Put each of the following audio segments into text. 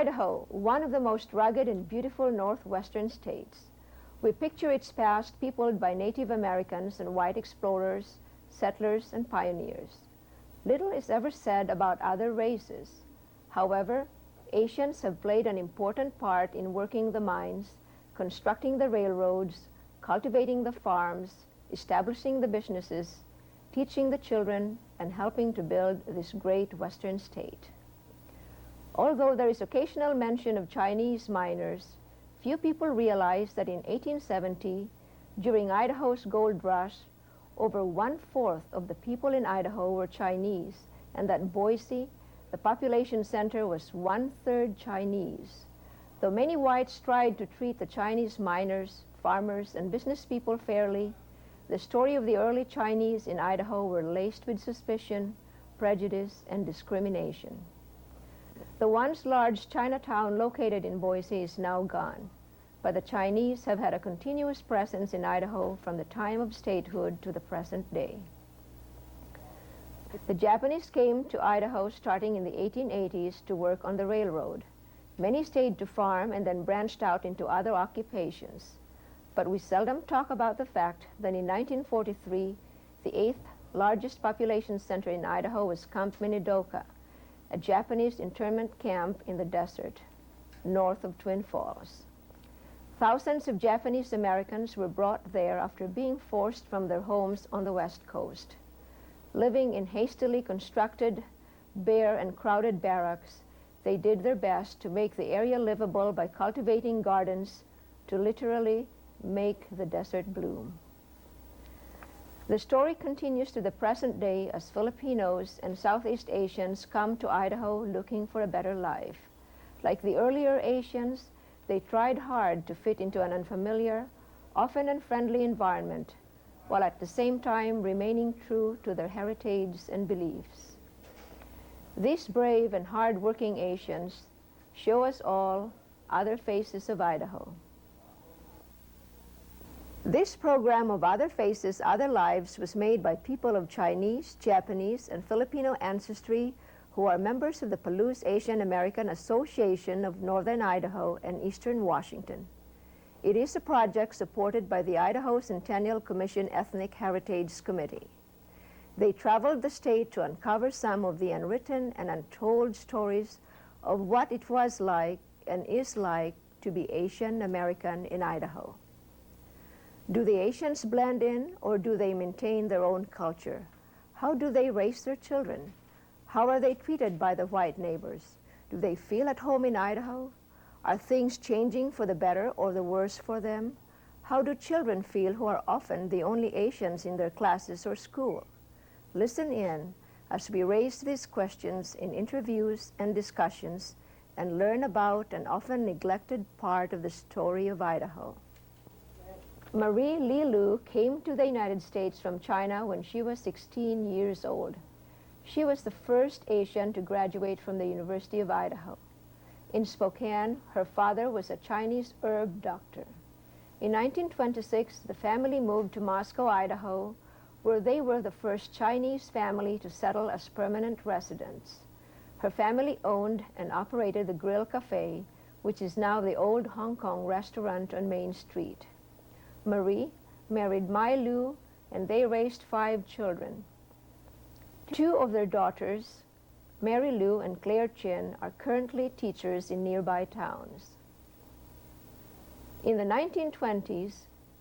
Idaho, one of the most rugged and beautiful northwestern states. We picture its past peopled by Native Americans and white explorers, settlers, and pioneers. Little is ever said about other races. However, Asians have played an important part in working the mines, constructing the railroads, cultivating the farms, establishing the businesses, teaching the children, and helping to build this great western state. Although there is occasional mention of Chinese miners, few people realize that in 1870, during Idaho's gold rush, over 1/4 of the people in Idaho were Chinese, and that Boise, the population center, was 1/3 Chinese. Though many whites tried to treat the Chinese miners, farmers, and business people fairly, the story of the early Chinese in Idaho were laced with suspicion, prejudice, and discrimination. The once large Chinatown located in Boise is now gone, but the Chinese have had a continuous presence in Idaho from the time of statehood to the present day. The Japanese came to Idaho starting in the 1880s to work on the railroad. Many stayed to farm and then branched out into other occupations. But we seldom talk about the fact that in 1943, the 8th largest population center in Idaho was Camp Minidoka, a Japanese internment camp in the desert north of Twin Falls. Thousands of Japanese Americans were brought there after being forced from their homes on the West Coast. Living in hastily constructed, bare and crowded barracks, they did their best to make the area livable by cultivating gardens to literally make the desert bloom. The story continues to the present day as Filipinos and Southeast Asians come to Idaho looking for a better life. Like the earlier Asians, they tried hard to fit into an unfamiliar, often unfriendly environment, while at the same time remaining true to their heritage and beliefs. These brave and hard-working Asians show us all other faces of Idaho. This program of Other Faces, Other Lives was made by people of Chinese, Japanese, and Filipino ancestry who are members of the Palouse Asian American Association of Northern Idaho and Eastern Washington. It is a project supported by the Idaho Centennial Commission Ethnic Heritage Committee. They traveled the state to uncover some of the unwritten and untold stories of what it was like and is like to be Asian American in Idaho. Do the Asians blend in, or do they maintain their own culture? How do they raise their children? How are they treated by the white neighbors? Do they feel at home in Idaho? Are things changing for the better or the worse for them? How do children feel who are often the only Asians in their classes or school? Listen in as we raise these questions in interviews and discussions and learn about an often neglected part of the story of Idaho. Marie Li Lu came to the United States from China when she was 16 years old. She was the first Asian to graduate from the University of Idaho. In Spokane, her father was a Chinese herb doctor. In 1926, the family moved to Moscow, Idaho, where they were the first Chinese family to settle as permanent residents. Her family owned and operated the Grill Cafe, which is now the old Hong Kong restaurant on Main Street. Marie married Mai Lu, and they raised 5 children. 2 of their daughters, Mary Lu and Claire Chin, are currently teachers in nearby towns. In the 1920s,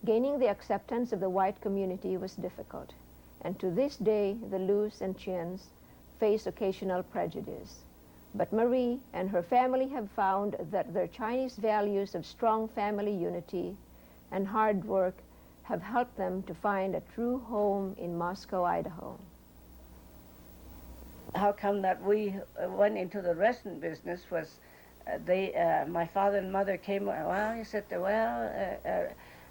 gaining the acceptance of the white community was difficult, and to this day, the Lus and Chins face occasional prejudice. But Marie and her family have found that their Chinese values of strong family unity and hard work have helped them to find a true home in Moscow, Idaho. How come that we went into the restaurant business was my father and mother came, well, he said, well,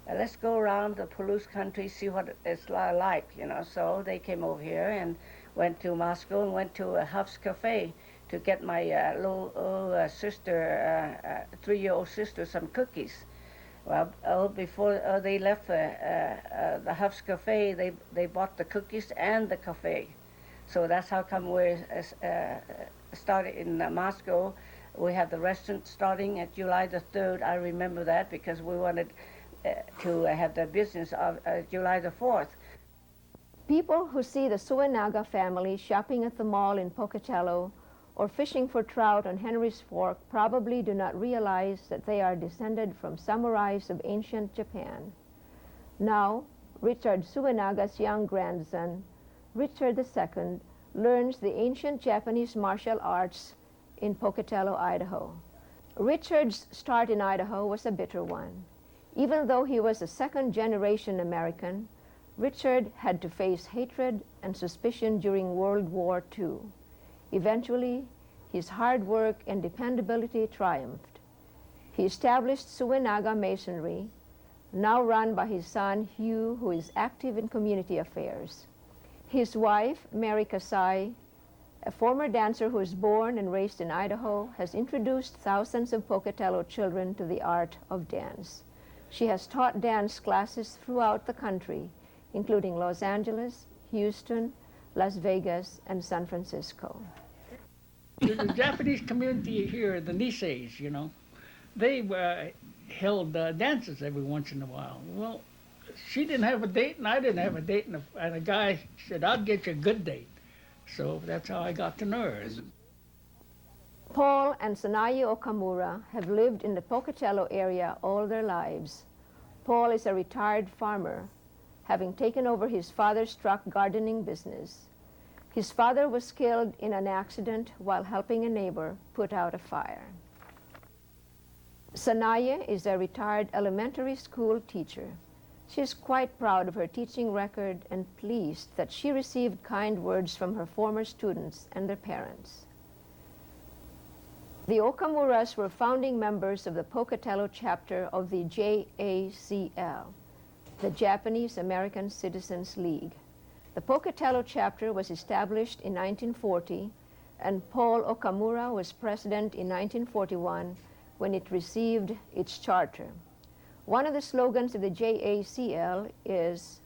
let's go around the Palouse country, see what it's like, you know. So they came over here and went to Moscow and went to Huff's Cafe to get my little sister, 3-year-old sister, some cookies. Well, before they left the Huff's Cafe, they bought the cookies and the cafe. So that's how come we started in Moscow. We have the restaurant starting at July the 3rd. I remember that because we wanted to have the business of July the 4th. People who see the Suenaga family shopping at the mall in Pocatello or fishing for trout on Henry's Fork probably do not realize that they are descended from samurais of ancient Japan. Now, Richard Suenaga's young grandson, Richard II, learns the ancient Japanese martial arts in Pocatello, Idaho. Richard's start in Idaho was a bitter one. Even though he was a second-generation American, Richard had to face hatred and suspicion during World War II. Eventually, his hard work and dependability triumphed. He established Suenaga Masonry, now run by his son Hugh, who is active in community affairs. His wife, Mary Kasai, a former dancer who was born and raised in Idaho, has introduced thousands of Pocatello children to the art of dance. She has taught dance classes throughout the country, including Los Angeles, Houston, Las Vegas, and San Francisco. The Japanese community here, the Niseis, you know, they held dances every once in a while. Well, she didn't have a date and I didn't have a date, and a guy said, "I'll get you a good date." So that's how I got to know her. Paul and Sanaya Okamura have lived in the Pocatello area all their lives. Paul is a retired farmer, having taken over his father's truck gardening business. His father was killed in an accident while helping a neighbor put out a fire. Sanaya is a retired elementary school teacher. She is quite proud of her teaching record and pleased that she received kind words from her former students and their parents. The Okamuras were founding members of the Pocatello chapter of the JACL, the Japanese American Citizens League. The Pocatello chapter was established in 1940, and Paul Okamura was president in 1941 when it received its charter. One of the slogans of the JACL is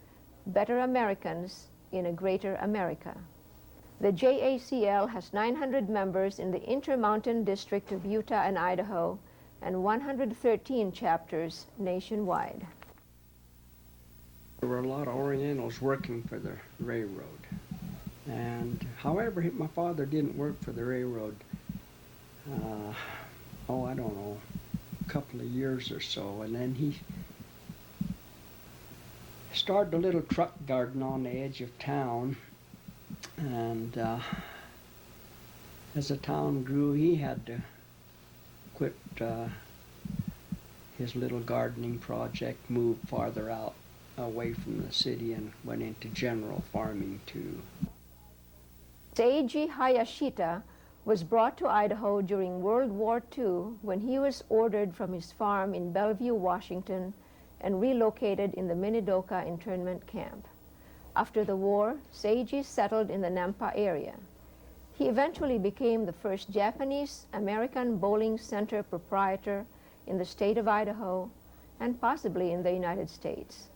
"Better Americans in a Greater America." The JACL has 900 members in the Intermountain District of Utah and Idaho and 113 chapters nationwide. There were a lot of Orientals working for the railroad. And however, my father didn't work for the railroad, I don't know, a couple of years or so. And then he started a little truck garden on the edge of town. And as the town grew, he had to quit his little gardening project, move farther out away from the city, and went into general farming too. Seiji Hayashita was brought to Idaho during World War II when he was ordered from his farm in Bellevue, Washington, and relocated in the Minidoka internment camp. After the war, Seiji settled in the Nampa area. He eventually became the first Japanese-American bowling center proprietor in the state of Idaho and possibly in the United States.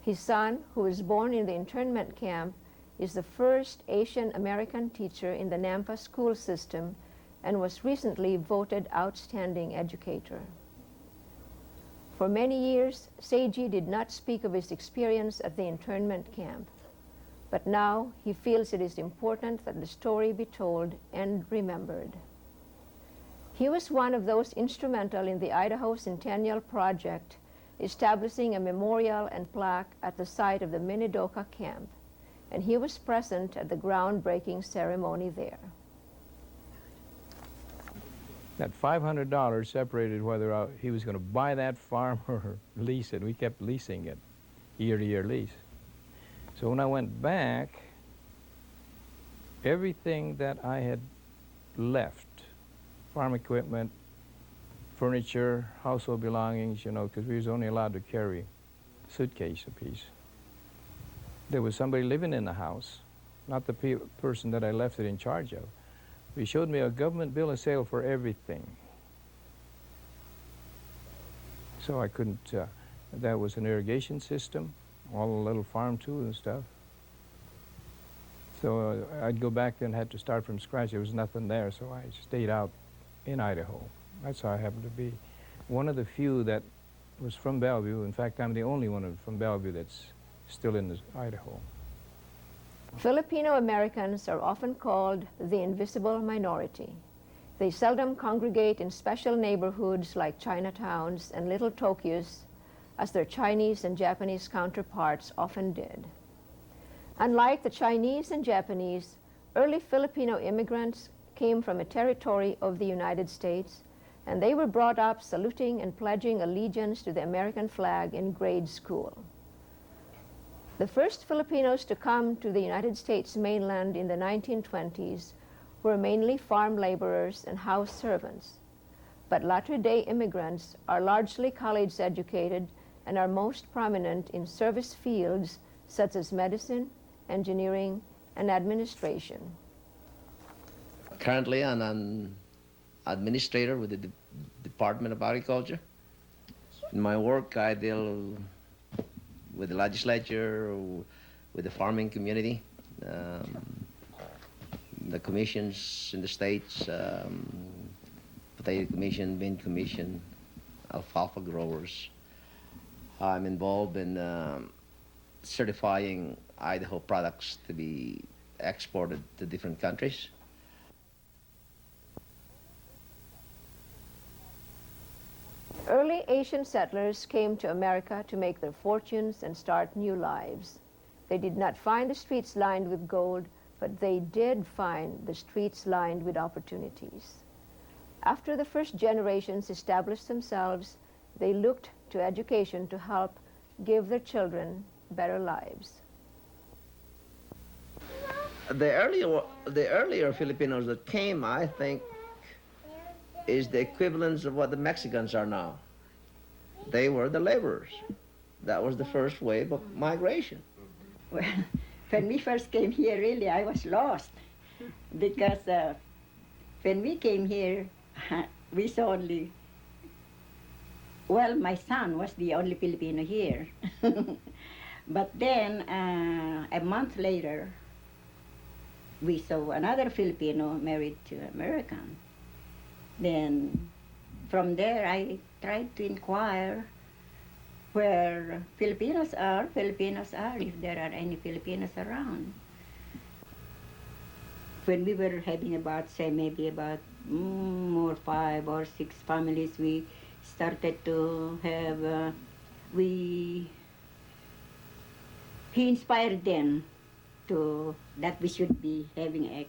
His son, who was born in the internment camp, is the first Asian-American teacher in the Nampa school system and was recently voted outstanding educator. For many years, Seiji did not speak of his experience at the internment camp, but now he feels it is important that the story be told and remembered. He was one of those instrumental in the Idaho Centennial Project, establishing a memorial and plaque at the site of the Minidoka camp, and he was present at the groundbreaking ceremony there. That $500 separated whether he was going to buy that farm or lease it. We kept leasing it, year-to-year lease. So when I went back, everything that I had left, farm equipment, furniture, household belongings, you know, because we was only allowed to carry a suitcase apiece. There was somebody living in the house, not the person that I left it in charge of. He showed me a government bill of sale for everything. So I couldn't, that was an irrigation system, all the little farm tools and stuff. So I'd go back there and had to start from scratch. There was nothing there, so I stayed out in Idaho. That's how I happen to be. One of the few that was from Bellevue. In fact, I'm the only one from Bellevue that's still in Idaho. Filipino Americans are often called the invisible minority. They seldom congregate in special neighborhoods like Chinatowns and Little Tokyos, as their Chinese and Japanese counterparts often did. Unlike the Chinese and Japanese, early Filipino immigrants came from a territory of the United States, and they were brought up saluting and pledging allegiance to the American flag in grade school. The first Filipinos to come to the United States mainland in the 1920s were mainly farm laborers and house servants. But latter-day immigrants are largely college-educated and are most prominent in service fields such as medicine, engineering, and administration. Currently, I'm an administrator with the Department of Agriculture. In my work, I deal with the legislature, with the farming community, the commissions in the states, potato commission, bean commission, alfalfa growers. I'm involved in certifying Idaho products to be exported to different countries. Early Asian settlers came to America to make their fortunes and start new lives. They did not find the streets lined with gold, but they did find the streets lined with opportunities. After the first generations established themselves, they looked to education to help give their children better lives. The earlier Filipinos that came, I think, is the equivalence of what the Mexicans are now. They were the laborers. That was the first wave of migration. Well, when we first came here, really, I was lost. Because when we came here, we saw only, well, my son was the only Filipino here. But then, a month later, we saw another Filipino married to an American. Then, from there, I tried to inquire where Filipinos are, if there are any Filipinos around. When we were having about, say, maybe about 5 or 6 families, we started to have, he inspired them to, that we should be having a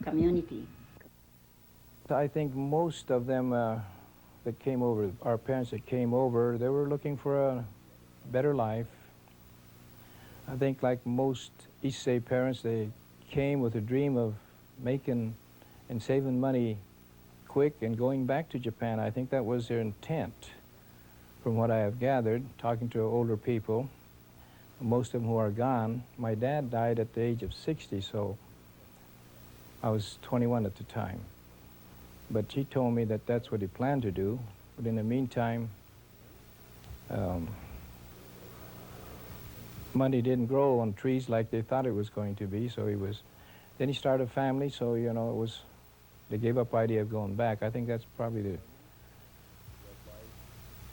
community. I think most of them that came over, our parents that came over, they were looking for a better life. I think like most East Bay parents, they came with a dream of making and saving money quick and going back to Japan. I think that was their intent, from what I have gathered, talking to older people, most of them who are gone. My dad died at the age of 60, so I was 21 at the time. But he told me that that's what he planned to do. But in the meantime, money didn't grow on trees like they thought it was going to be. So then he started a family. So, you know, they gave up the idea of going back. I think that's probably the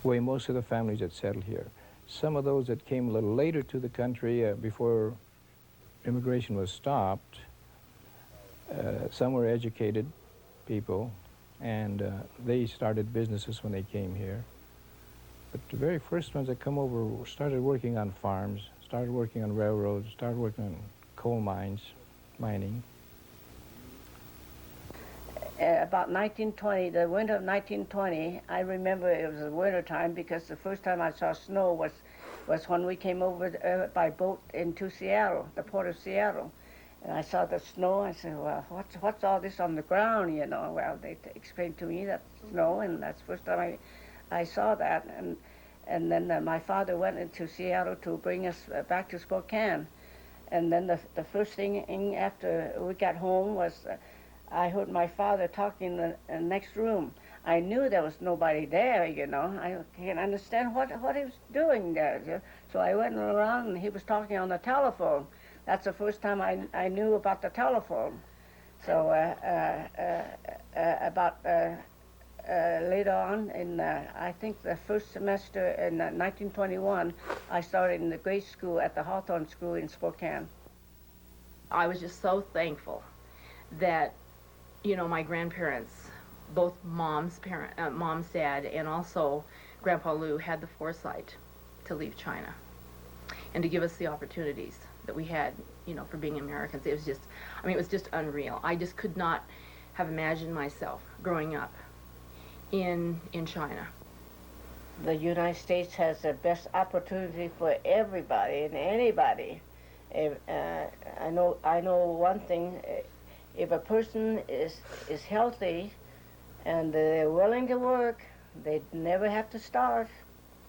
way most of the families that settled here. Some of those that came a little later to the country before immigration was stopped, some were educated people, and they started businesses when they came here. But the very first ones that come over started working on farms, started working on railroads, started working on coal mines, mining. About 1920, the winter of 1920, I remember it was the winter time because the first time I saw snow was when we came over by boat into Seattle, the port of Seattle. And I saw the snow. I said, well, what's all this on the ground, you know? Well, they explained to me that's snow, and that's the first time I saw that. And then my father went into Seattle to bring us back to Spokane. And then the first thing after we got home was I heard my father talking in the next room. I knew there was nobody there, you know. I can't understand what he was doing there. So I went around, and he was talking on the telephone. That's the first time I knew about the telephone. So about later on, in I think the first semester in 1921, I started in the grade school at the Hawthorne School in Spokane. I was just so thankful that, you know, my grandparents, both mom's dad, and also Grandpa Lou had the foresight to leave China and to give us the opportunities that we had, you know, for being Americans. It was just, I mean, it was just unreal. I just could not have imagined myself growing up in China. The United States has the best opportunity for everybody and anybody. I know one thing. If a person is healthy and they're willing to work, they never have to starve.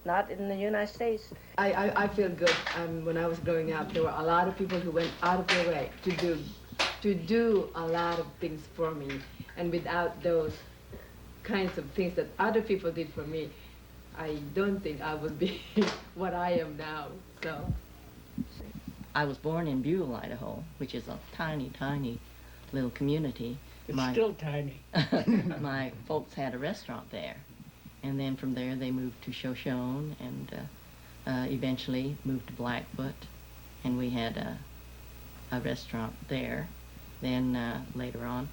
Not in the United States. I feel good. When I was growing up, there were a lot of people who went out of their way to do a lot of things for me. And without those kinds of things that other people did for me, I don't think I would be what I am now. So I was born in Buell, Idaho, which is a tiny, tiny little community. It's still tiny. My folks had a restaurant there. And then from there they moved to Shoshone and eventually moved to Blackfoot. And we had a restaurant there. Then later on,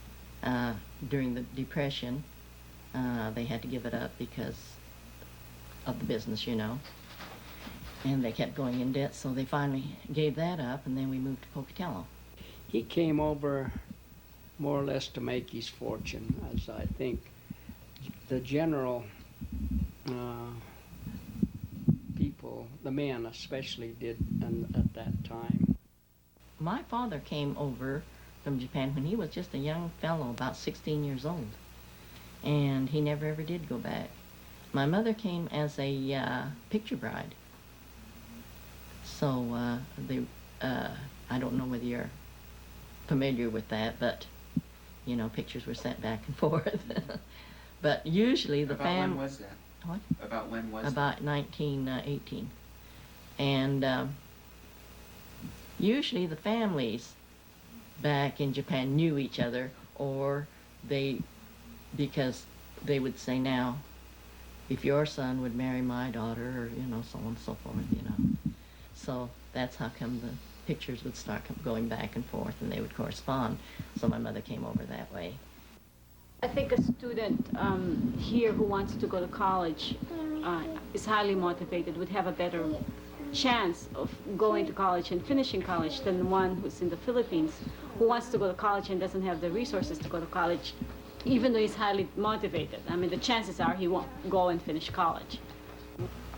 during the Depression, they had to give it up because of the business, you know. And they kept going in debt, so they finally gave that up, and then we moved to Pocatello. He came over more or less to make his fortune, as I think the general people, the men especially, did at that time. My father came over from Japan when he was just a young fellow, about 16 years old, and he never ever did go back. My mother came as a picture bride. So I don't know whether you're familiar with that, but you know, pictures were sent back and forth. But usually the family. About when was that? What? About when was that? About 1918. And usually the families back in Japan knew each other, or because they would say, now, if your son would marry my daughter, or, you know, so on and so forth, you know. So that's how come the pictures would start going back and forth, and they would correspond. So my mother came over that way. I think a student here who wants to go to college is highly motivated, would have a better chance of going to college and finishing college than one who's in the Philippines who wants to go to college and doesn't have the resources to go to college, even though he's highly motivated. I mean, the chances are he won't go and finish college.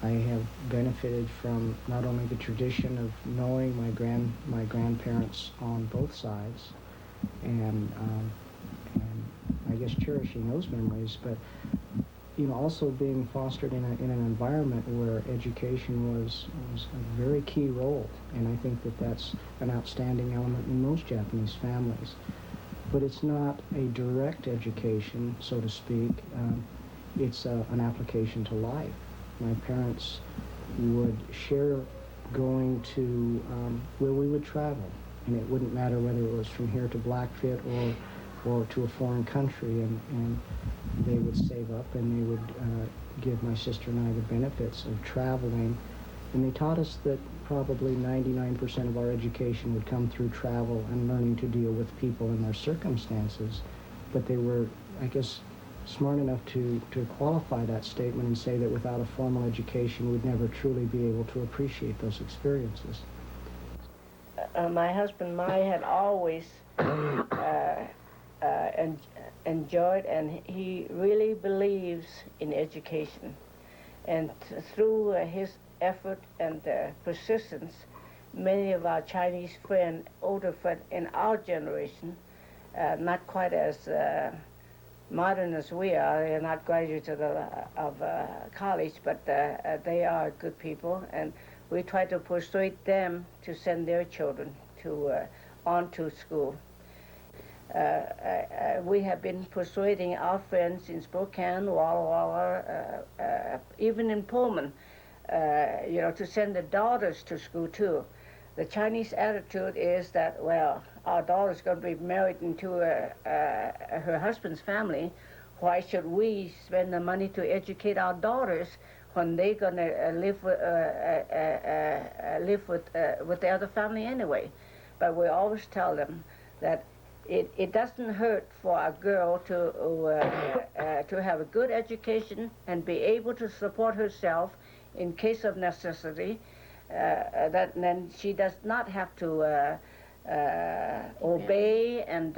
I have benefited from not only the tradition of knowing my grandparents on both sides, and I guess cherishing those memories, but you know, also being fostered in an environment where education was a very key role, and I think that that's an outstanding element in most Japanese families. But it's not a direct education, so to speak. It's an application to life. My parents would share going to where we would travel, and it wouldn't matter whether it was from here to Blackfoot or to a foreign country, and they would save up and they would give my sister and I the benefits of traveling. And they taught us that probably 99% of our education would come through travel and learning to deal with people and their circumstances. But they were, I guess, smart enough to qualify that statement and say that without a formal education, we'd never truly be able to appreciate those experiences. My husband Mai had always enjoyed, and he really believes in education. And through his effort and persistence, many of our Chinese friends, older friends in our generation, not quite as modern as we are, they're not graduates of college, but they are good people, and we try to persuade them to send their children on to school. We have been persuading our friends in Spokane, Walla Walla, even in Pullman, you know, to send their daughters to school too. The Chinese attitude is that, well, our daughter's going to be married into her husband's family. why should we spend the money to educate our daughters when they're gonna live with the other family anyway? But we always tell them that it doesn't hurt for a girl to have a good education and be able to support herself in case of necessity. That then she does not have to obey and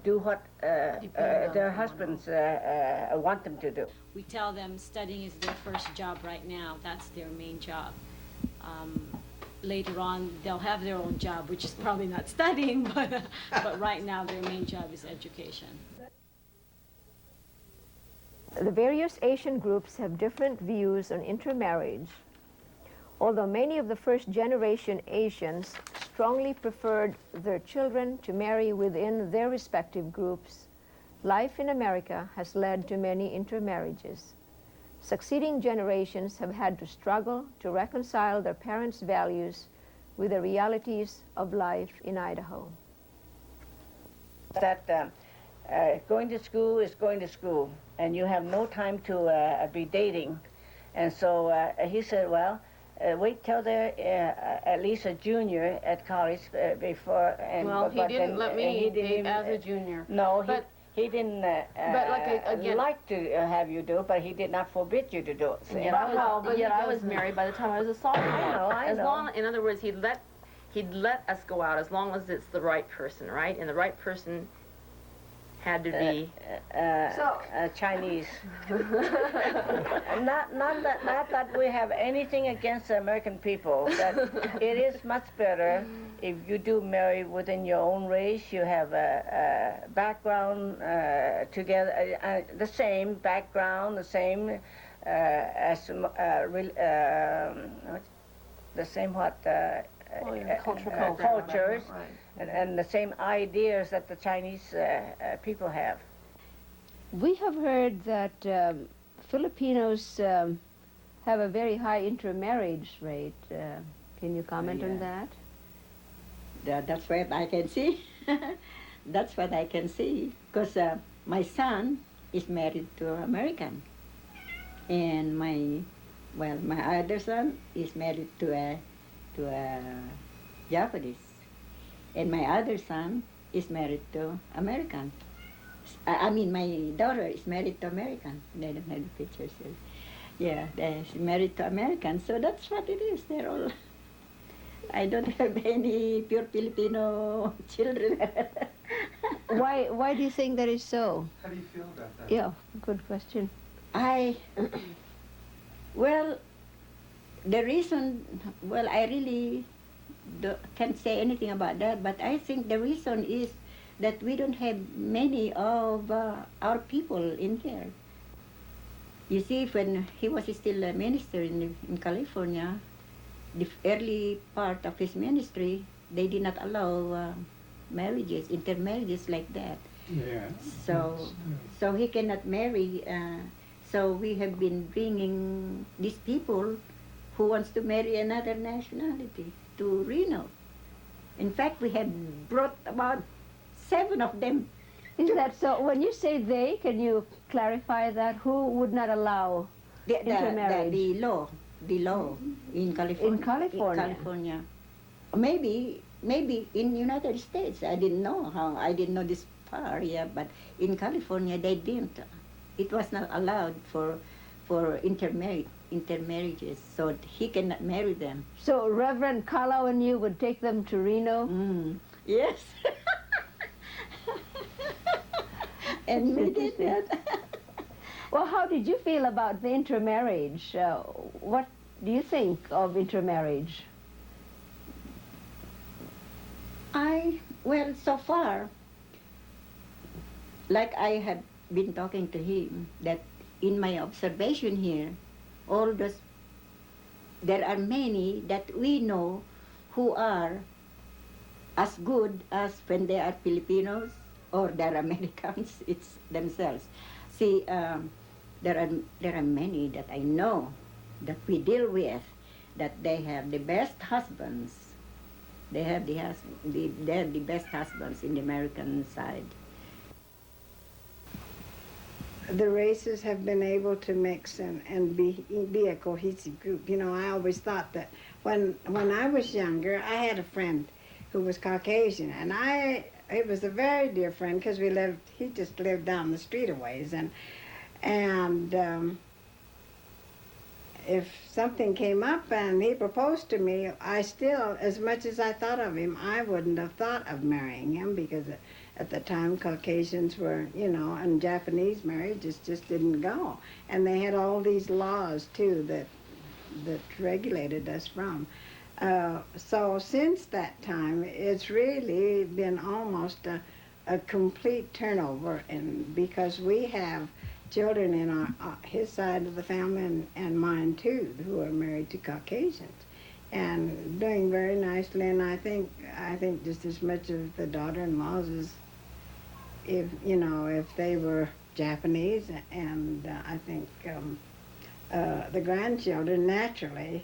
do what their husbands want them to do. We tell them studying is their first job right now. That's their main job. Later on, they'll have their own job, which is probably not studying, but right now their main job is education. The various Asian groups have different views on intermarriage. Although many of the first-generation Asians strongly preferred their children to marry within their respective groups, life in America has led to many intermarriages. Succeeding generations have had to struggle to reconcile their parents' values with the realities of life in Idaho. That going to school is going to school, and you have no time to be dating. And so he said, well, wait till they're at least a junior at college before. And, well, he didn't let me date as a junior. No, but he didn't again, like to have you do it, but he did not forbid you to do it. So, yet I was married by the time I was a sophomore. I know. In other words, he'd let us go out as long as it's the right person, right? And the right person had to be Chinese. not that we have anything against the American people. That it is much better if you do marry within your own race. You have a background together, the same background, the same the same cultures. Right. And the same ideas that the Chinese people have. We have heard that Filipinos have a very high intermarriage rate. Can you comment on that? That's what I can see. That's what I can see. Because my son is married to an American. And my other son is married to a Japanese. And my other son is married to American. I mean, my daughter is married to American. They don't have the pictures here. Yeah, she's married to American. So that's what it is. They're all. I don't have any pure Filipino children. Why do you think that is so? How do you feel about that? Yeah, good question. Well, the reason, I really can't say anything about that, but I think the reason is that we don't have many of our people in here. You see, when he was still a minister in California, the early part of his ministry, they did not allow marriages, intermarriages like that. Yeah. So he cannot marry. So we have been bringing these people who wants to marry another nationality to Reno. In fact, we have brought about 7 of them. Is that so? When you say they, can you clarify that? Who would not allow intermarriage? The law in California. In California? In California. Maybe in United States. I didn't know this far, yeah, but in California they didn't. It was not allowed for intermarriages, so he cannot marry them. So Reverend Kalau and you would take them to Reno? Yes. And we did that. Well, how did you feel about the intermarriage? What do you think of intermarriage? So far, like I have been talking to him, that in my observation here, there are many that we know who are as good as when they are Filipinos or they're Americans, it's themselves. See, there are many that I know that we deal with, that they have the best husbands. They're the best husbands in the American side. the races have been able to mix and be a cohesive group. You know, I always thought that when I was younger, I had a friend who was Caucasian, and it was a very dear friend because he just lived down the street a ways, and if something came up and he proposed to me, I still, as much as I thought of him, I wouldn't have thought of marrying him because at the time Caucasians were, you know, and Japanese marriages just didn't go. And they had all these laws too that regulated us from. So since that time, it's really been almost a complete turnover, and because we have children in his side of the family and mine too, who are married to Caucasians and doing very nicely. And I think just as much of the daughter-in-laws as if they were Japanese. And I think the grandchildren, naturally,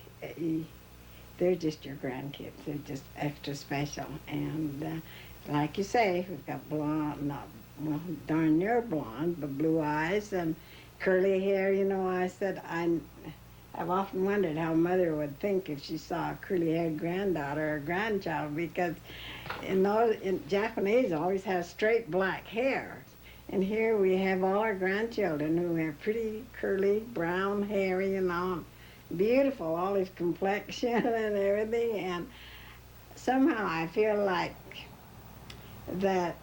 they're just your grandkids. They're just extra special. And like you say, we've got blonde, not well, darn near blonde, but blue eyes and curly hair. You know, I said I've often wondered how Mother would think if she saw a curly-haired granddaughter or grandchild, because in Japanese always have straight black hair. And here we have all our grandchildren who have pretty curly brown hair, you know, beautiful, all his complexion and everything. And somehow I feel like that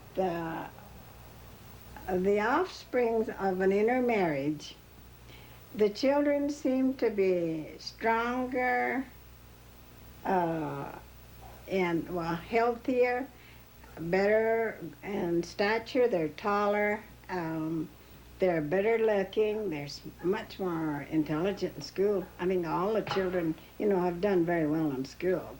the offsprings of an intermarriage, the children seem to be stronger and, well, healthier, better in stature. They're taller, they're better looking, they're much more intelligent in school. I mean, all the children, you know, have done very well in school.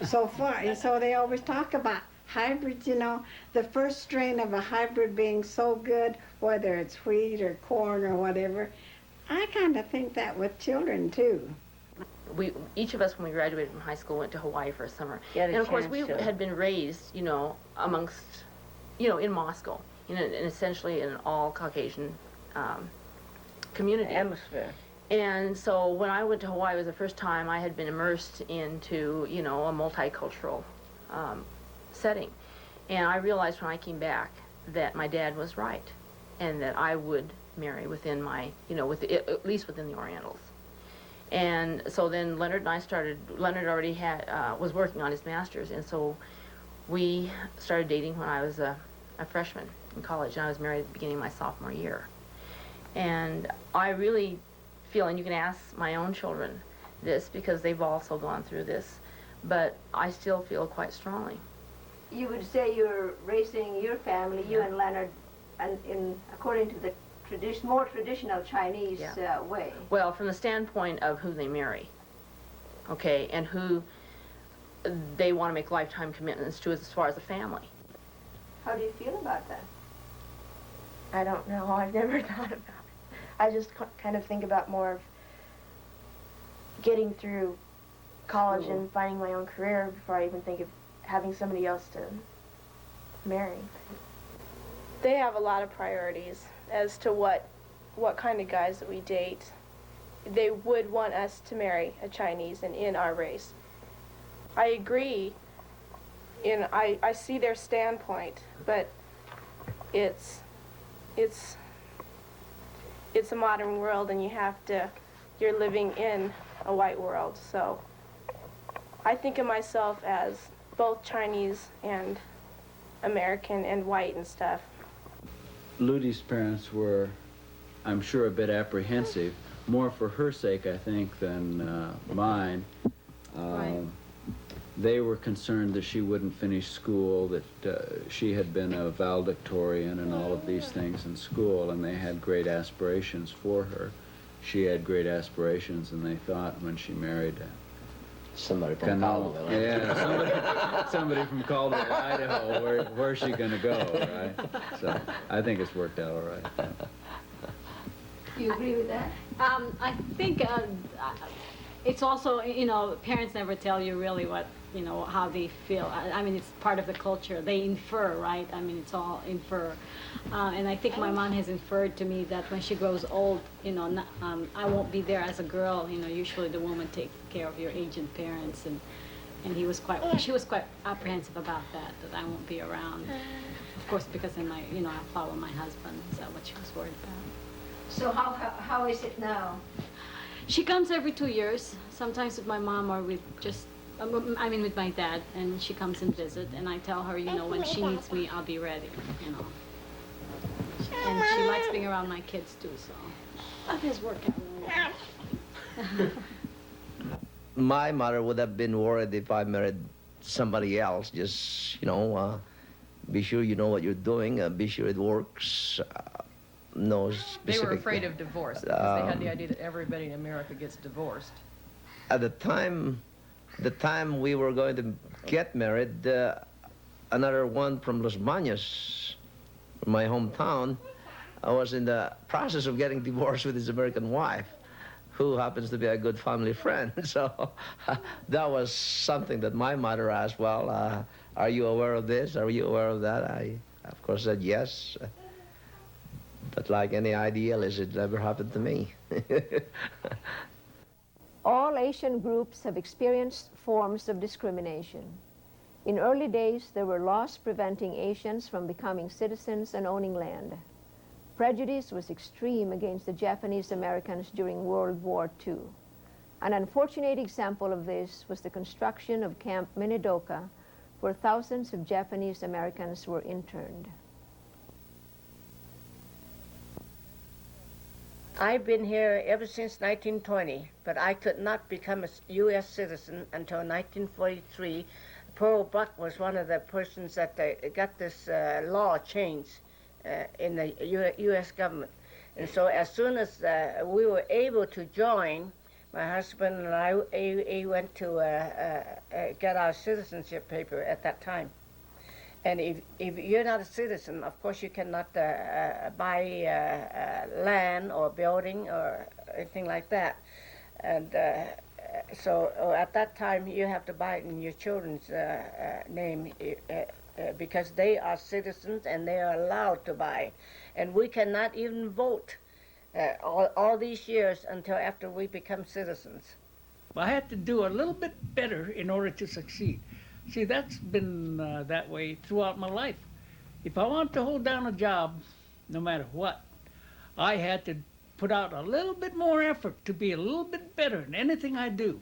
So far, so they always talk about hybrids, you know, the first strain of a hybrid being so good, whether it's wheat or corn or whatever. I kind of think that with children too. Each of us, when we graduated from high school, went to Hawaii for a summer. Get a And of course, chance we to. had been raised, you know, amongst, you know, in Moscow, in essentially an all Caucasian community. Atmosphere. And so when I went to Hawaii, it was the first time I had been immersed into, you know, a multicultural setting. And I realized when I came back that my dad was right, and that I would marry within my, you know, at least within the Orientals. And so then Leonard and I started, Leonard already was working on his master's, and so we started dating when I was a freshman in college, and I was married at the beginning of my sophomore year. And I really feel, and you can ask my own children this because they've also gone through this, but I still feel quite strongly. You would say you're raising your family, you and Leonard, and according to the more traditional Chinese way. Well, from the standpoint of who they marry, okay, and who they want to make lifetime commitments to as far as a family. How do you feel about that? I don't know. I've never thought about it. I just kind of think about more of getting through college and finding my own career before I even think of having somebody else to marry. They have a lot of priorities as to what kind of guys that we date. They would want us to marry a Chinese and in our race. I agree, I see their standpoint, but it's a modern world, and you're living in a white world, so I think of myself as both Chinese and American and white and stuff. Ludi's parents were, I'm sure, a bit apprehensive, more for her sake, I think, than mine. Right. They were concerned that she wouldn't finish school, that she had been a valedictorian and all of these things in school, and they had great aspirations for her. She had great aspirations, and they thought when she married somebody from Caldwell. Yeah, somebody from Caldwell, Idaho. Where's she gonna go, right? So I think it's worked out all right. Do you agree with that? I think it's also, you know, parents never tell you really what, you know, how they feel. I mean, it's part of the culture. They infer, right? I mean, it's all infer. And I think my mom has inferred to me that when she grows old, you know, I won't be there as a girl. You know, usually the woman takes care of your aging parents, and she was quite apprehensive about that I won't be around. Of course, because in my, you know, I'll follow my husband. Is that what she was worried about? So how is it now? She comes every 2 years, sometimes with my mom or with just, I mean with my dad, and she comes and visit, and I tell her, you know, when she needs me, I'll be ready, you know. And she likes being around my kids too, so that has worked out really well. My mother would have been worried if I married somebody else. Just, you know, be sure you know what you're doing, be sure it works. No specific. They were afraid of divorce because they had the idea that everybody in America gets divorced. At the time we were going to get married, another one from Los Baños, my hometown, was in the process of getting divorced with his American wife, who happens to be a good family friend. So that was something that my mother asked, well, are you aware of this? Are you aware of that? I, of course, said yes. But like any idealist, it never happened to me. All Asian groups have experienced forms of discrimination. In early days, there were laws preventing Asians from becoming citizens and owning land. Prejudice was extreme against the Japanese Americans during World War II. An unfortunate example of this was the construction of Camp Minidoka, where thousands of Japanese Americans were interned. I've been here ever since 1920, but I could not become a U.S. citizen until 1943. Pearl Buck was one of the persons that got this law changed in the U.S. government. And so as soon as we were able to join, my husband and I went to get our citizenship paper at that time. And if you're not a citizen, of course you cannot buy land or building or anything like that. And so at that time you have to buy it in your children's name because they are citizens and they are allowed to buy. And we cannot even vote all these years until after we become citizens. I had to do a little bit better in order to succeed. See, that's been that way throughout my life. If I want to hold down a job, no matter what, I had to put out a little bit more effort to be a little bit better in anything I do.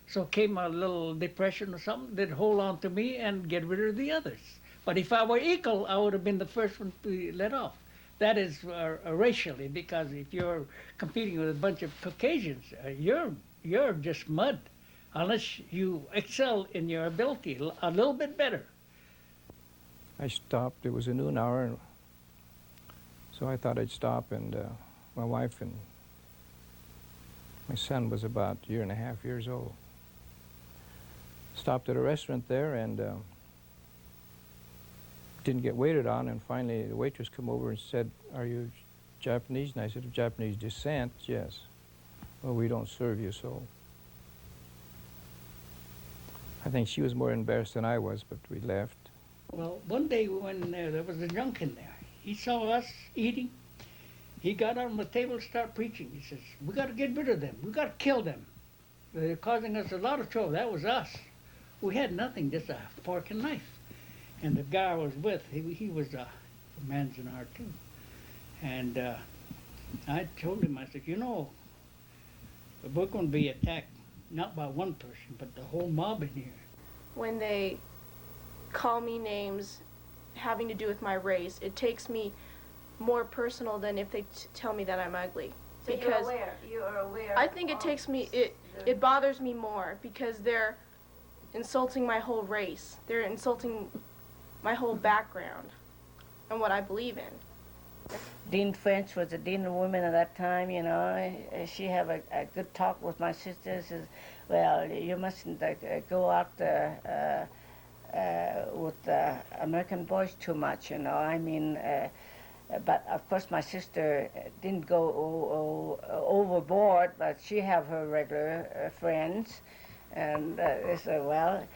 So came a little depression or something, they'd hold on to me and get rid of the others. But if I were equal, I would have been the first one to be let off. That is racially, because if you're competing with a bunch of Caucasians, you're just mud. Unless you excel in your ability a little bit better. I stopped. It was a noon hour, so I thought I'd stop, and my wife and my son was about a 1.5 years old. Stopped at a restaurant there and didn't get waited on, and finally the waitress came over and said, "Are you Japanese?" And I said, "Of Japanese descent, yes." "Well, we don't serve you, so." I think she was more embarrassed than I was, but we left. Well, one day when there was a junk in there, he saw us eating. He got on the table and started preaching. He says, "We got to get rid of them. We got to kill them. They're causing us a lot of trouble." That was us. We had nothing, just a fork and knife. And the guy I was with, he was a Manzanar too. And I told him, I said, "You know, we're going to be attacked not by one person, but the whole mob in here." When they call me names having to do with my race, it takes me more personal than if they tell me that I'm ugly. So because you are aware. I think it takes me, it bothers me more because they're insulting my whole race. They're insulting my whole background and what I believe in. Dean French was the dean of women at that time, you know. She had a good talk with my sisters. Says, "Well, you mustn't go out with American boys too much, you know. I mean, But of course, my sister didn't go overboard, but she have her regular friends, and they said, well,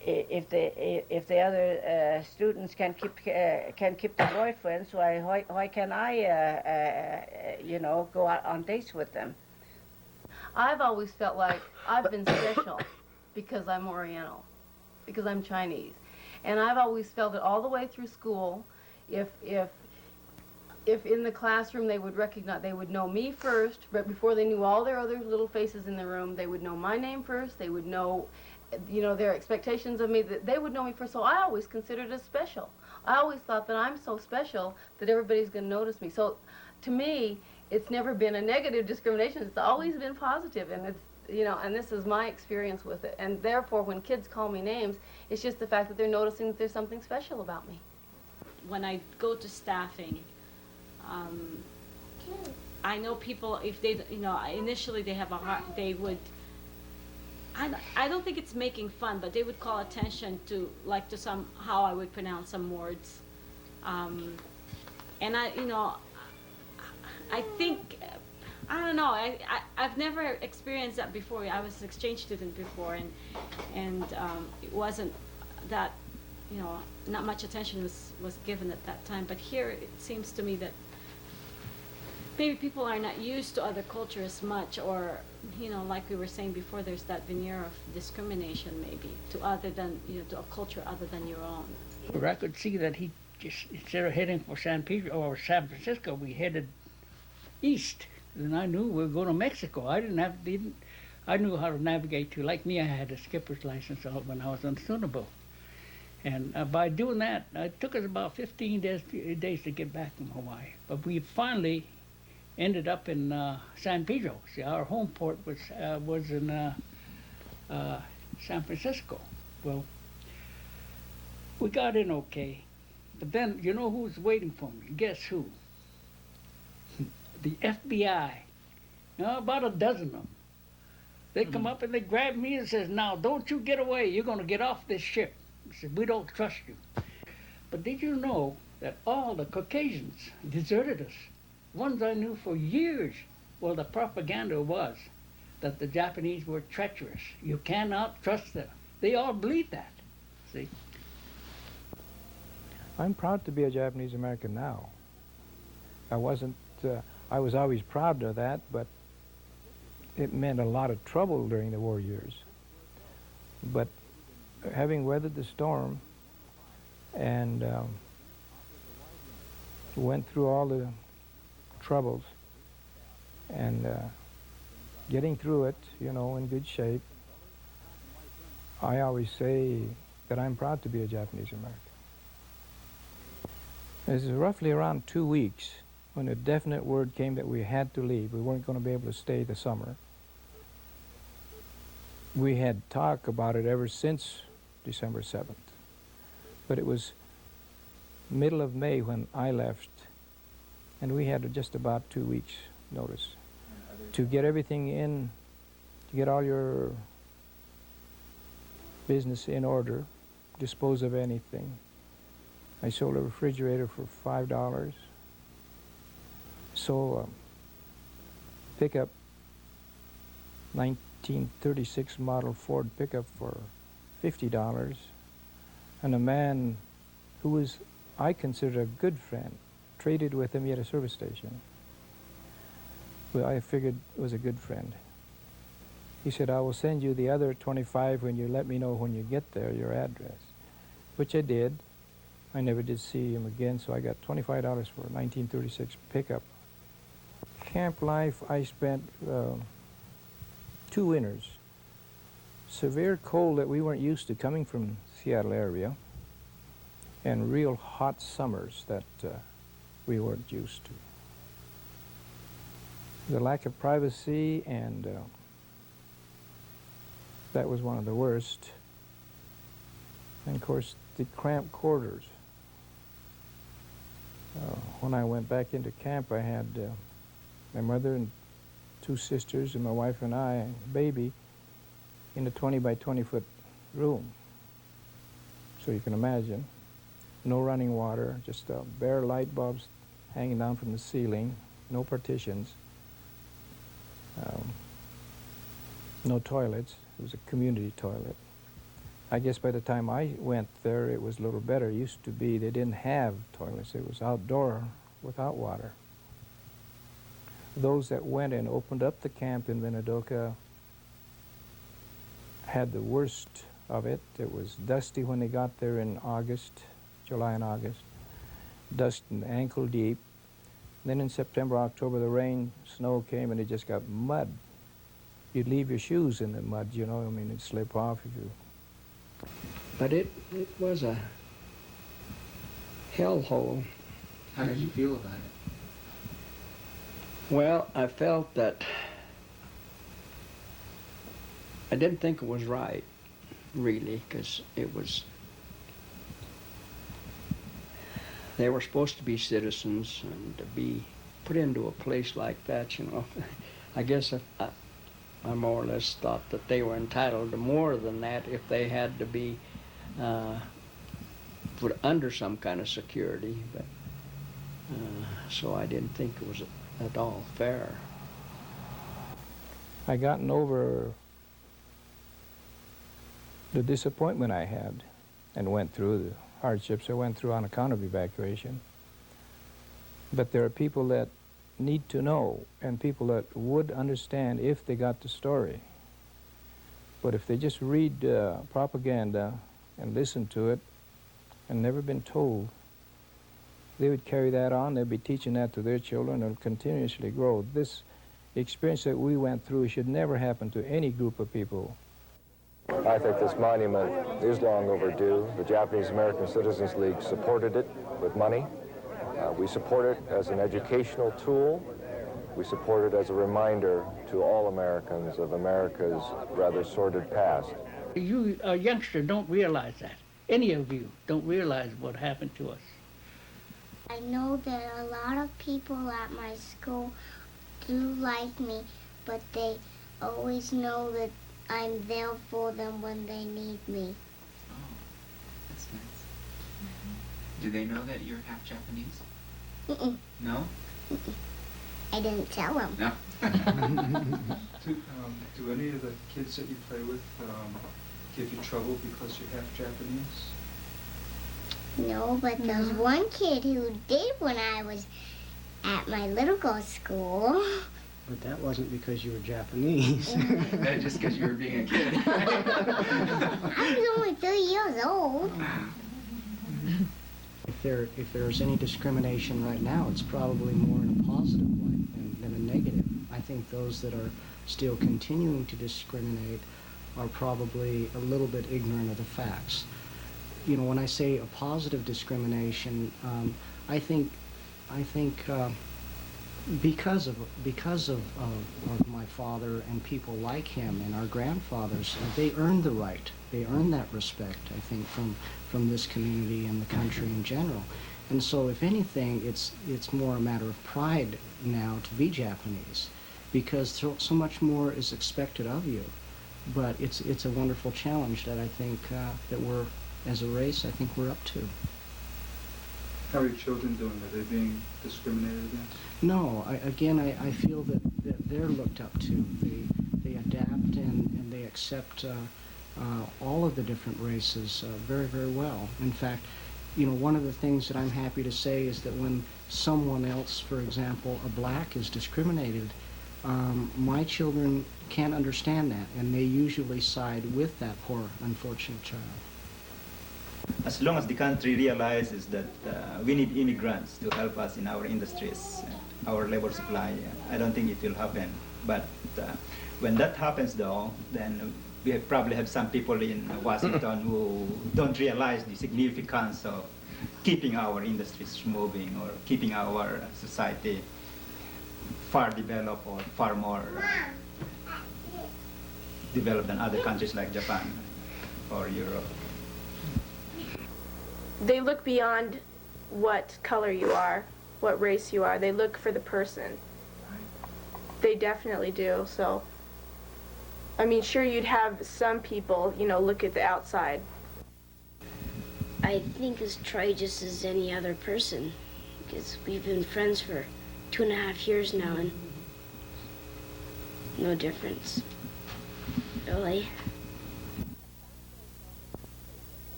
if the other students can keep their boyfriends, why can't I you know, go out on dates with them? I've always felt like I've been special because I'm Oriental, because I'm Chinese, and I've always felt it all the way through school. If in the classroom they would recognize, they would know me first, but before they knew all their other little faces in the room, they would know my name first. They would know, you know, their expectations of me, that they would know me first. So I always considered it special. I always thought that I'm so special that everybody's going to notice me. So to me, it's never been a negative discrimination. It's always been positive, and it's, you know, and this is my experience with it. And therefore, when kids call me names, it's just the fact that they're noticing that there's something special about me. When I go to staffing, I know people, if they, you know, initially they have a hard, they would, I don't think it's making fun, but they would call attention to, like, to some, how I would pronounce some words. And I, you know, I think, I don't know, I've never experienced that before. I was an exchange student before, and it wasn't that, you know, not much attention was given at that time. But here it seems to me that maybe people are not used to other cultures as much, or, you know, like we were saying before, there's that veneer of discrimination maybe to other than, you know, to a culture other than your own. But I could see that he just, instead of heading for San Pedro or San Francisco, we headed east. And I knew we were going to Mexico. I knew how to navigate to. Like me, I had a skipper's license when I was on the tuna boat. And by doing that, it took us about 15 days to get back from Hawaii. But we finally ended up in San Pedro. See, our home port was in San Francisco. Well, we got in okay. But then, you know who was waiting for me? Guess who? The FBI. You know, about a dozen of them. They come up and they grab me and says, now, don't you get away. You're going to get off this ship. I said, we don't trust you. But did you know that all the Caucasians deserted us? Ones I knew for years. Well, the propaganda was that the Japanese were treacherous. You cannot trust them. They all believe that, see? I'm proud to be a Japanese American now. I wasn't, I was always proud of that, but it meant a lot of trouble during the war years. But having weathered the storm and went through all the troubles and getting through it, you know, in good shape, I always say that I'm proud to be a Japanese American. This is roughly around 2 weeks when a definite word came that we had to leave. We weren't going to be able to stay the summer. We had talked about it ever since December 7th. But it was middle of May when I left, and we had just about 2 weeks notice to get everything in, to get all your business in order, dispose of anything. I sold a refrigerator for $5. Sold a pickup, 1936 model Ford pickup for $50. And a man who was, I considered a good friend, traded with him at a service station. Well, I figured it was a good friend. He said, I will send you the other 25 when you let me know when you get there, your address. Which I did. I never did see him again, so I got $25 for a 1936 pickup. Camp life, I spent 2 winters. Severe cold that we weren't used to coming from Seattle area, and real hot summers that we weren't used to. The lack of privacy, and that was one of the worst. And of course, the cramped quarters. When I went back into camp, I had my mother and 2 sisters and my wife and I, and baby, in a 20 by 20 foot room. So you can imagine, no running water, just bare light bulbs hanging down from the ceiling, no partitions, no toilets. It was a community toilet. I guess by the time I went there, it was a little better. It used to be they didn't have toilets. It was outdoor without water. Those that went and opened up the camp in Minidoka had the worst of it. It was dusty when they got there in August, July and August. Dust and ankle deep. Then in September, October, the rain, snow came, and it just got mud. You'd leave your shoes in the mud, you know, I mean, it'd slip off if you... But it was a hellhole. How did you feel about it? Well, I felt that I didn't think it was right, really, because it was, they were supposed to be citizens, and to be put into a place like that, you know, I guess I more or less thought that they were entitled to more than that if they had to be put under some kind of security, but so I didn't think it was at all fair. I gotten over the disappointment I had and went through the hardships I went through on account of evacuation. But there are people that need to know, and people that would understand if they got the story. But if they just read propaganda and listen to it and never been told, they would carry that on. They'd be teaching that to their children and continuously grow. This experience that we went through should never happen to any group of people. I think this monument is long overdue. The Japanese American Citizens League supported it with money. We support it as an educational tool. We support it as a reminder to all Americans of America's rather sordid past. You, a youngster, don't realize that. Any of you don't realize what happened to us. I know that a lot of people at my school do like me, but they always know that I'm there for them when they need me. Oh, that's nice. Do they know that you're half Japanese? Mm-mm. No? Mm-mm. I didn't tell them. No. Do any of the kids that you play with give you trouble because you're half Japanese? No, but there's one kid who did when I was at my little girl's school. But that wasn't because you were Japanese. That's just because you were being a kid. I was only 3 years old. If there's any discrimination right now, it's probably more in a positive way than a negative. I think those that are still continuing to discriminate are probably a little bit ignorant of the facts. You know, when I say a positive discrimination, I think because of my father and people like him and our grandfathers, they earned the right. They earned that respect, I think, from this community and the country in general. And so, if anything, it's more a matter of pride now to be Japanese, because so much more is expected of you. But it's a wonderful challenge that I think that we're, as a race, I think we're up to. How are your children doing? Are they being discriminated against? No, I feel that they're looked up to. They adapt and they accept all of the different races very, very well. In fact, you know, one of the things that I'm happy to say is that when someone else, for example, a black, is discriminated, my children can't understand that, and they usually side with that poor, unfortunate child. As long as the country realizes that we need immigrants to help us in our industries, our labor supply, I don't think it will happen. But when that happens, though, then we probably have some people in Washington who don't realize the significance of keeping our industries moving or keeping our society far developed or far more developed than other countries like Japan or Europe. They look beyond what color you are, what race you are. They look for the person. They definitely do. So, I mean, sure, you'd have some people, you know, look at the outside. I think as try just as any other person, because we've been friends for 2.5 years now, and no difference, really.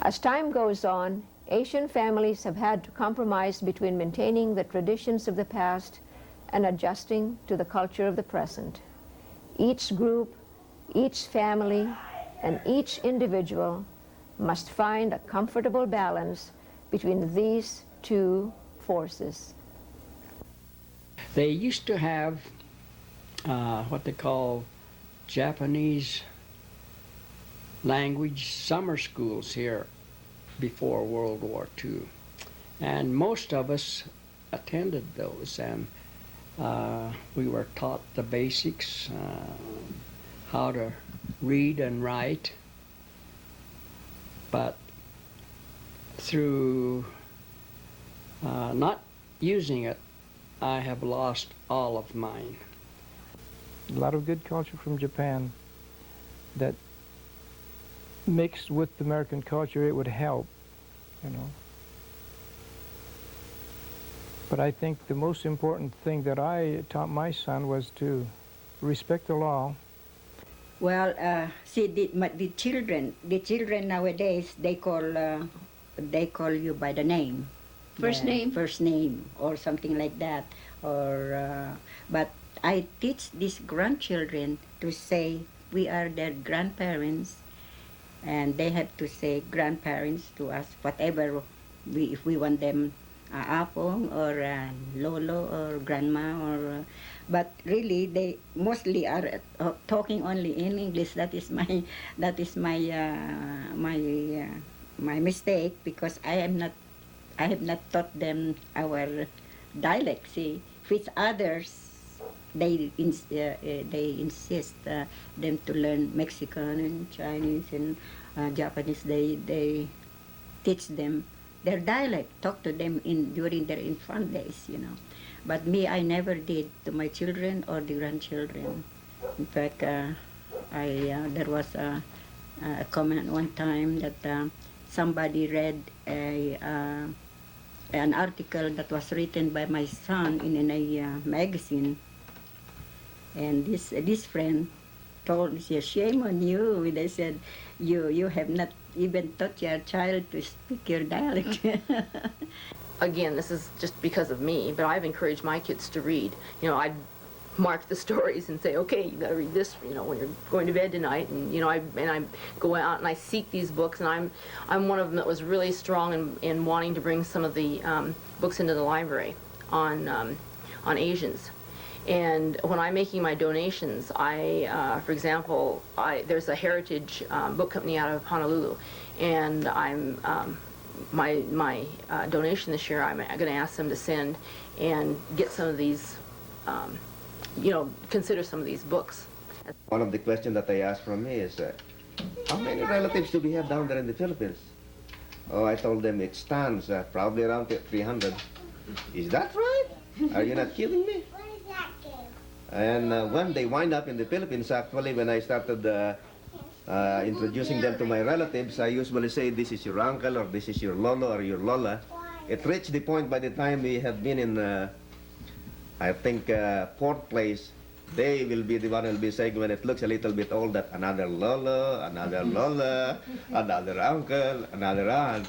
As time goes on, Asian families have had to compromise between maintaining the traditions of the past and adjusting to the culture of the present. Each group, each family, and each individual must find a comfortable balance between these two forces. They used to have what they call Japanese language summer schools here before World War II. And most of us attended those, and we were taught the basics, how to read and write. But through not using it, I have lost all of mine. A lot of good culture from Japan that mixed with the American culture, it would help, you know. But I think the most important thing that I taught my son was to respect the law. Well, see, the children nowadays, they call you by the name. First name? First name, or something like that. Or, but I teach these grandchildren to say we are their grandparents, and they have to say grandparents to us, whatever if we want them, apong or lolo or grandma or. But really, they mostly are talking only in English. That is my my mistake, because I have not taught them our dialect. See, which others they insist them to learn Mexican and Chinese and Japanese. They teach them their dialect, talk to them during their infant days, you know. But me, I never did to my children or the grandchildren. In fact, there was a comment one time that somebody read an article that was written by my son in a magazine, and this friend told me, "Shame on you." They said, "You have not even taught your child to speak your dialect." Again, this is just because of me, but I've encouraged my kids to read. You know, I'd mark the stories and say, okay, you gotta read this, you know, when you're going to bed tonight. And, you know, I go out and I seek these books, and I'm one of them that was really strong in wanting to bring some of the books into the library on Asians. And when I'm making my donations, for example, there's a heritage book company out of Honolulu, and my donation this year, I'm going to ask them to send and get some of these, you know, consider some of these books. One of the questions that they asked from me is, how many relatives do we have down there in the Philippines? Oh, I told them it stands probably around 300. Is that right? Are you not kidding me? And when they wind up in the Philippines, actually, when I started introducing them to my relatives, I usually say, this is your uncle, or this is your lolo, or your lola. It reached the point by the time we had been in, I think, fourth place, they will be the one who will be saying, when it looks a little bit old, that another lolo, another lola, another uncle, another aunt.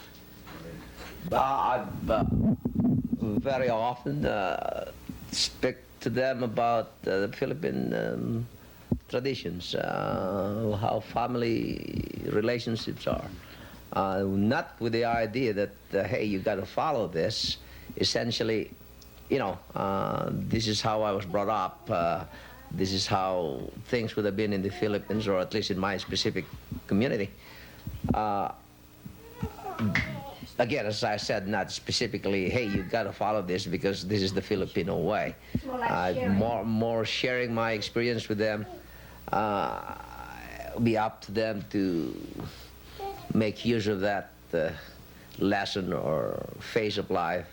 I've very often speak to them about the Philippine traditions, how family relationships are. Not with the idea that, hey, you got to follow this. Essentially, you know, this is how I was brought up. This is how things would have been in the Philippines, or at least in my specific community. Again, as I said, not specifically, hey, you got to follow this because this is the Filipino way. More sharing my experience with them. Be up to them to make use of that lesson or phase of life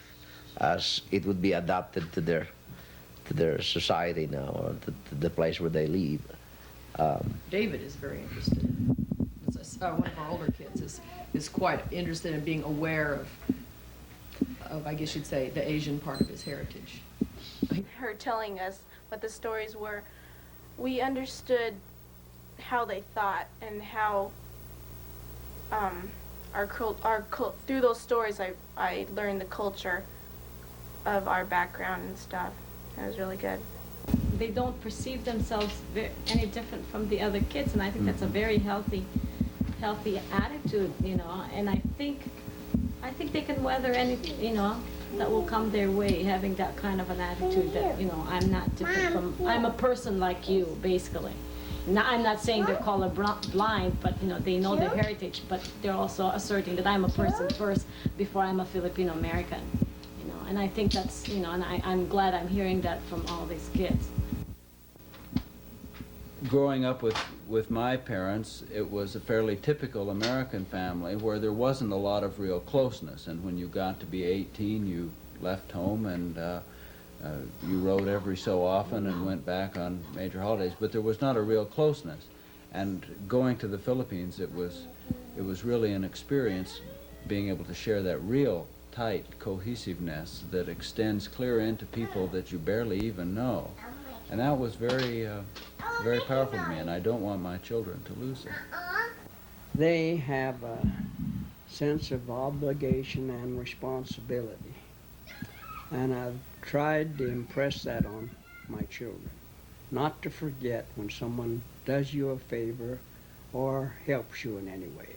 as it would be adapted to their society now, or to the place where they live. David is very interested in it. One of our older kids is quite interested in being aware I guess you'd say, the Asian part of his heritage. Her telling us what the stories were, we understood how they thought and how through those stories I learned the culture of our background and stuff. It was really good. They don't perceive themselves any different from the other kids, and I think that's a very healthy attitude, you know. And I think they can weather anything, you know, that will come their way, having that kind of an attitude that, you know, I'm not different from, I'm a person like you, basically. Now, I'm not saying they're colorblind, but, you know, they know their heritage, but they're also asserting that I'm a person first before I'm a Filipino American, you know. And I think that's, you know, and I'm glad I'm hearing that from all these kids. Growing up with my parents, it was a fairly typical American family where there wasn't a lot of real closeness, and when you got to be 18, you left home and you rode every so often and went back on major holidays, but there was not a real closeness. And going to the Philippines, it was really an experience being able to share that real tight cohesiveness that extends clear into people that you barely even know. And that was very powerful to me, and I don't want my children to lose it. They have a sense of obligation and responsibility, and I've tried to impress that on my children. Not to forget when someone does you a favor or helps you in any way.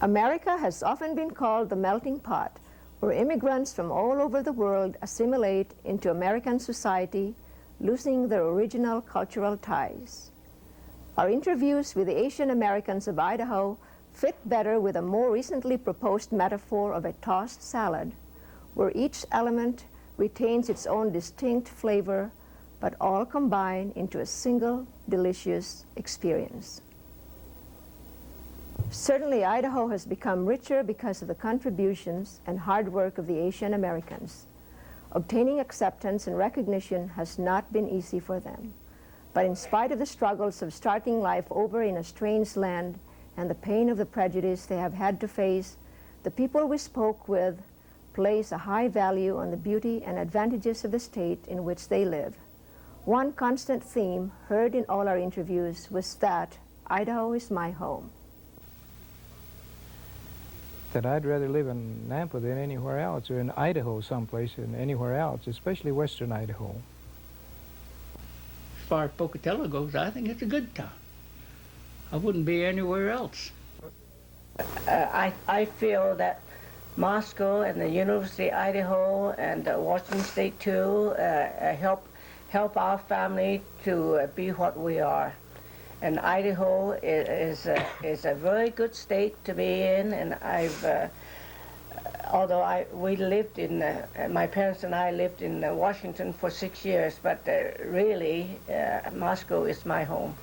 America has often been called the melting pot, where immigrants from all over the world assimilate into American society, losing their original cultural ties. Our interviews with the Asian Americans of Idaho fit better with a more recently proposed metaphor of a tossed salad, where each element retains its own distinct flavor, but all combine into a single delicious experience. Certainly, Idaho has become richer because of the contributions and hard work of the Asian Americans. Obtaining acceptance and recognition has not been easy for them. But in spite of the struggles of starting life over in a strange land and the pain of the prejudice they have had to face, the people we spoke with place a high value on the beauty and advantages of the state in which they live. One constant theme heard in all our interviews was that Idaho is my home. That I'd rather live in Nampa than anywhere else, or in Idaho someplace than anywhere else, especially western Idaho. As far as Pocatello goes, I think it's a good town. I wouldn't be anywhere else. I feel that Moscow and the University of Idaho and Washington State too help our family to be what we are. And Idaho is a very good state to be in, and we lived in, my parents and I lived in Washington for 6 years, but really Moscow is my home.